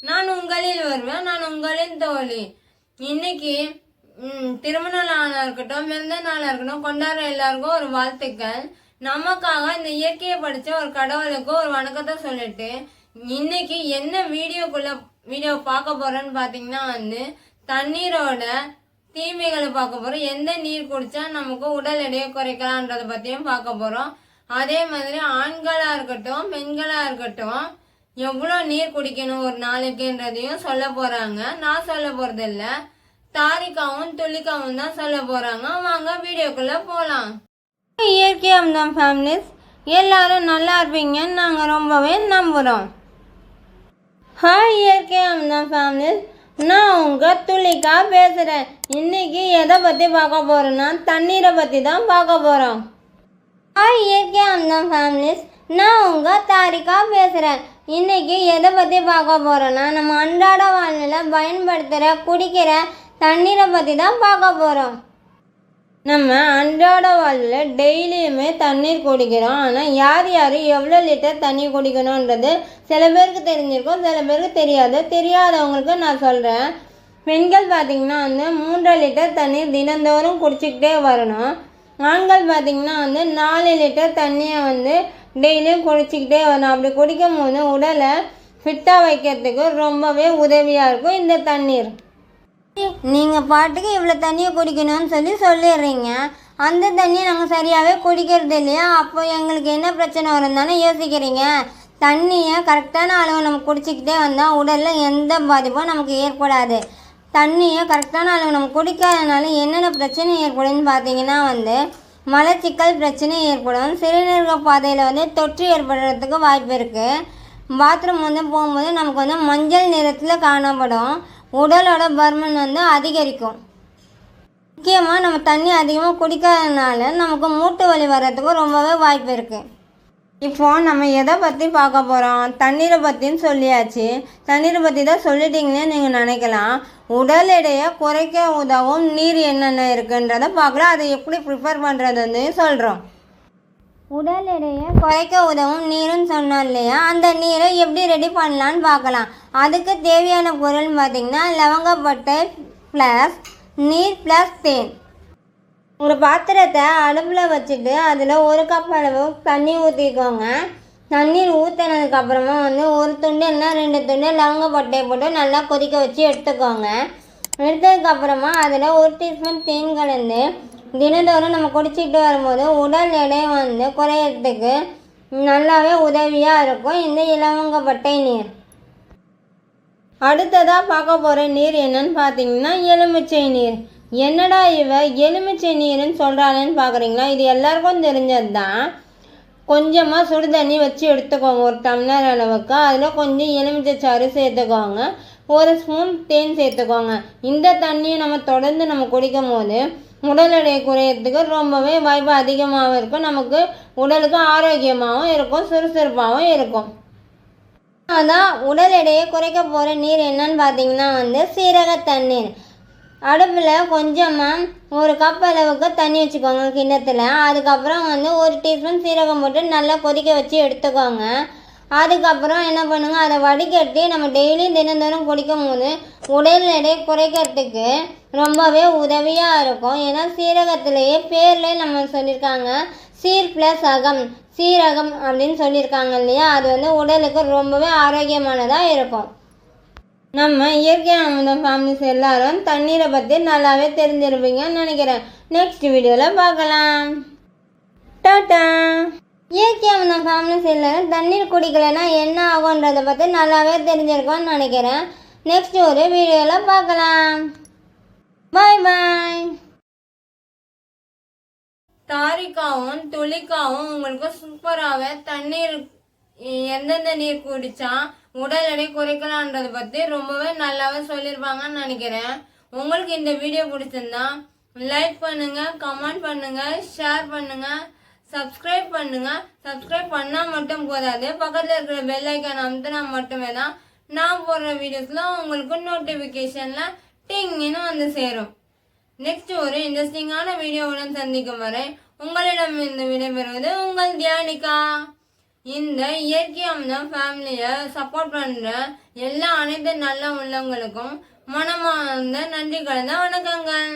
நான் உங்களில் வருவேன், நான் உங்களின் தோழி. இன்னைக்கு திருமண நாளாக இருக்கட்டும், பிறந்த நாளாக இருக்கட்டும், கொண்டாடுற எல்லாருக்கும் ஒரு வாழ்த்துக்கள். நமக்காக இந்த இயற்கையை படித்த ஒரு கடவுளுக்கு ஒரு வணக்கத்தை சொல்லிட்டு இன்னைக்கு என்ன வீடியோ பார்க்க போறோன்னு பார்த்தீங்கன்னா தண்ணீரோட தீமைகளை பார்க்க போறோம். எந்த நீர் குடிச்சா நமக்கு உடல் எடையை குறைக்கலான்றத பற்றியும் பார்க்க போறோம். அதே மாதிரி ஆண்களாக இருக்கட்டும் பெண்களாக இருக்கட்டும் எவ்வளோ நீர் குடிக்கணும் ஒரு நாளைக்குன்றதையும் சொல்ல போறாங்க. நான் சொல்ல போறது இல்லை, தாரிகாவும் துளிக்காவும் தான் சொல்ல போறாங்க. வாங்க வீடியோக்குள்ள போகலாம். இயற்கை அம்தான் ஃபேமிலிஸ், எல்லாரும் நல்லா இருப்பீங்கன்னு நாங்கள் ரொம்பவே நம்புகிறோம். ஹாய் இயற்கை அம்தான் ஃபேமிலிஸ், நான் உங்கள் துளிக்கா பேசுகிறேன். இன்னைக்கு எதை பற்றி பார்க்க போகிறோன்னா தண்ணீரை பற்றி தான் பார்க்க போகிறோம். ஹாய் இயற்கை அம்தான் ஃபேமிலிஸ், நான் உங்கள் தாரிகா பேசுகிறேன். இன்னைக்கு எதை பற்றி பார்க்க போகிறோன்னா நம்ம அன்றாட வாழ்வில் பயன்படுத்துகிற குடிக்கிற தண்ணீரை பற்றி தான் பார்க்க போகிறோம். நம்ம அன்றாட வாழ்வில் டெய்லியுமே தண்ணீர் குடிக்கிறோம். ஆனால் யார் எவ்வளோ லிட்டர் தண்ணி குடிக்கணுன்றது சில பேருக்கு தெரிஞ்சிருக்கும், சில பேருக்கு தெரியாது. தெரியாதவங்களுக்கு நான் சொல்கிறேன். பெண்கள் பார்த்திங்கன்னா 3 லிட்டர் தண்ணீர் தினந்தோறும் குடிச்சிக்கிட்டே வரணும். ஆண்கள் பார்த்திங்கன்னா 4 லிட்டர் தண்ணியை டெய்லியும் குடிச்சிக்கிட்டே வரணும். அப்படி குடிக்கும் போது உடலை ஃபிட்டாக வைக்கிறதுக்கு ரொம்பவே உதவியாக இருக்கும் இந்த தண்ணீர். நீங்கள் பாட்டுக்கு இவ்வளோ தண்ணியை குடிக்கணும்னு சொல்லிடுறீங்க. அந்த தண்ணியை நாங்கள் சரியாகவே குடிக்கிறது இல்லையா? அப்போ எங்களுக்கு என்ன பிரச்சனை வரும் தானே யோசிக்கிறீங்க. தண்ணியை கரெக்டான அளவு நம்ம குடிச்சிக்கிட்டே வந்தால் உடலில் எந்த பாதிப்பும் நமக்கு ஏற்படாது. தண்ணியை கரெக்டான அளவு நம்ம குடிக்காதனால என்னென்ன பிரச்சனை ஏற்படும்னு பார்த்தீங்கன்னா மலச்சிக்கல் பிரச்சனை ஏற்படும். சிறுநீரக பாதையில் தொற்று ஏற்படுறதுக்கு வாய்ப்பு இருக்குது. பாத்ரூம் போகும்போது நமக்கு மஞ்சள் நிறத்தில் காணப்படும். உடலோட பருமன் அதிகரிக்கும். முக்கியமாக நம்ம தண்ணி அதிகமாக குடிக்காதனால நமக்கு மூட்டு வலி வர்றதுக்கு ரொம்பவே வாய்ப்பு இருக்குது. இப்போது நம்ம எதை பற்றி பார்க்க போகிறோம்? தண்ணீரை பற்றின்னு சொல்லியாச்சு. தண்ணீரை பற்றி தான் சொல்லிட்டீங்களே நீங்கள் நினைக்கலாம். உடல் எடையை குறைக்க உதவும் நீர் என்னென்ன இருக்குன்றதை பார்க்கலாம். அதை எப்படி ப்ரிப்பேர் பண்ணுறதுன்னு சொல்கிறோம். உடல் எடையை குறைக்க உதவும் நீருன்னு சொன்னோம் இல்லையா? அந்த நீரை எப்படி ரெடி பண்ணலான்னு பார்க்கலாம். அதுக்கு தேவையான பொருள் பார்த்திங்கன்னா லவங்கப்பட்டை ப்ளஸ் நீர் ப்ளஸ் தேன். ஒரு பாத்திரத்தை அடுப்பில் வச்சுட்டு அதில் 1 கப் அளவு தண்ணி ஊற்றிக்கோங்க. தண்ணீர் ஊற்றினதுக்கப்புறமா ஒரு துண்டு இல்லைன்னா 2 துண்டு லவங்கப்பட்டையை போட்டு நல்லா கொதிக்க வச்சு எடுத்துக்கோங்க. எடுத்ததுக்கப்புறமா அதில் 1 டீஸ்பூன் தேன் கலந்து தினந்தோறும் நம்ம குடிச்சிட்டு வரும்போது உடல் எடை குறையிறதுக்கு நல்லாவே உதவியாக இருக்கும் இந்த இலவங்கப்பட்டை நீர். அடுத்ததாக பார்க்க போகிற நீர் என்னன்னு பார்த்தீங்கன்னா எலுமிச்சை நீர். என்னடா எலுமிச்சை நீருன்னு சொல்கிறாங்கன்னு பார்க்குறீங்களா? இது எல்லாருக்கும் தெரிஞ்சது தான். கொஞ்சமாக சுடு தண்ணி வச்சு எடுத்துக்கோங்க, 1 டம்ளர் அளவுக்கு. அதில் கொஞ்சம் எலுமிச்சை சாறு சேர்த்துக்கோங்க, 1 ஸ்பூன் தேன் சேர்த்துக்கோங்க. இந்த தண்ணியை நம்ம தொடர்ந்து குடிக்கும் போது உடல் எடை குறையிறதுக்கு ரொம்பவே வாய்ப்பு அதிகமாகவும் இருக்கும். நமக்கு உடலுக்கு ஆரோக்கியமாகவும் இருக்கும், சுறுசுறுப்பாகவும் இருக்கும். அதான் உடல் எடையை குறைக்க போகிற நீர் என்னன்னு பார்த்தீங்கன்னா சீரக தண்ணீர். அடுப்பில் கொஞ்சமாக 1 கப் அளவுக்கு தண்ணி வச்சுக்கோங்க கிண்ணத்தில். அதுக்கப்புறம் 1 டீஸ்பூன் சீரகம் போட்டு நல்லா கொதிக்க வச்சு எடுத்துக்கோங்க. அதுக்கப்புறம் என்ன பண்ணுங்கள், அதை வடிகட்டி நம்ம டெய்லியும் தினந்தோறும் குடிக்கும் போது உடல் எடை குறைக்கிறதுக்கு ரொம்பவே உதவியாக இருக்கும். ஏன்னா சீரகத்திலேயே பேர்லேயே நம்ம சொல்லியிருக்காங்க சீர் ப்ளஸ் அகம், சீரகம் அப்படின்னு சொல்லியிருக்காங்க இல்லையா? அது உடலுக்கு ரொம்பவே ஆரோக்கியமானதாக இருக்கும். நம்ம இயற்கை அமுதம் ஃபேமிலிஸ் எல்லாரும் தண்ணீரை பற்றி நல்லாவே தெரிஞ்சிருப்பீங்கன்னு நினைக்கிறேன். நெக்ஸ்ட் வீடியோவில் பார்க்கலாம். டாட்டா. இயற்கை அமுதம் ஃபேமிலிஸ் எல்லாரும் தண்ணீர் குடிக்கலைன்னா என்ன ஆகுன்றதை பற்றி நல்லாவே தெரிஞ்சிருக்கோன்னு நினைக்கிறேன். நெக்ஸ்ட் ஒரு வீடியோவில் பார்க்கலாம். பாய் பாய். தாரிகாவும் துளிக்காவும் உங்களுக்கு சூப்பராகவே தண்ணீர் எந்தெந்த நீர் குடித்தா உடல் எடை குறைக்கலான்றதை பற்றி ரொம்பவே நல்லாவே சொல்லியிருப்பாங்கன்னு நினைக்கிறேன். உங்களுக்கு இந்த வீடியோ பிடிச்சிருந்தா லைக் பண்ணுங்கள், கமெண்ட் பண்ணுங்கள், ஷேர் பண்ணுங்கள், சப்ஸ்கிரைப் பண்ணுங்கள். சப்ஸ்கிரைப் பண்ணால் மட்டும் போதாது, பக்கத்தில் இருக்கிற பெல் ஐக்கான் அமுத்தினா மட்டுமே தான் நான் போடுற வீடியோஸ்லாம் உங்களுக்கு நோட்டிஃபிகேஷனில் டிங்னு சேரும். நெக்ஸ்ட் ஒரு இன்ட்ரெஸ்டிங்கான வீடியோவுடன் சந்திக்கும் வரை உங்களிடம் இந்த விடைபெறுவது உங்கள் தியானிகா. இந்த இயற்கை அமுதம் ஃபேமிலியை சப்போர்ட் பண்ணுற எல்லா அனைத்து நல்ல உள்ளவங்களுக்கும் மனமார்ந்த நன்றி கலந்த வணக்கங்கள்.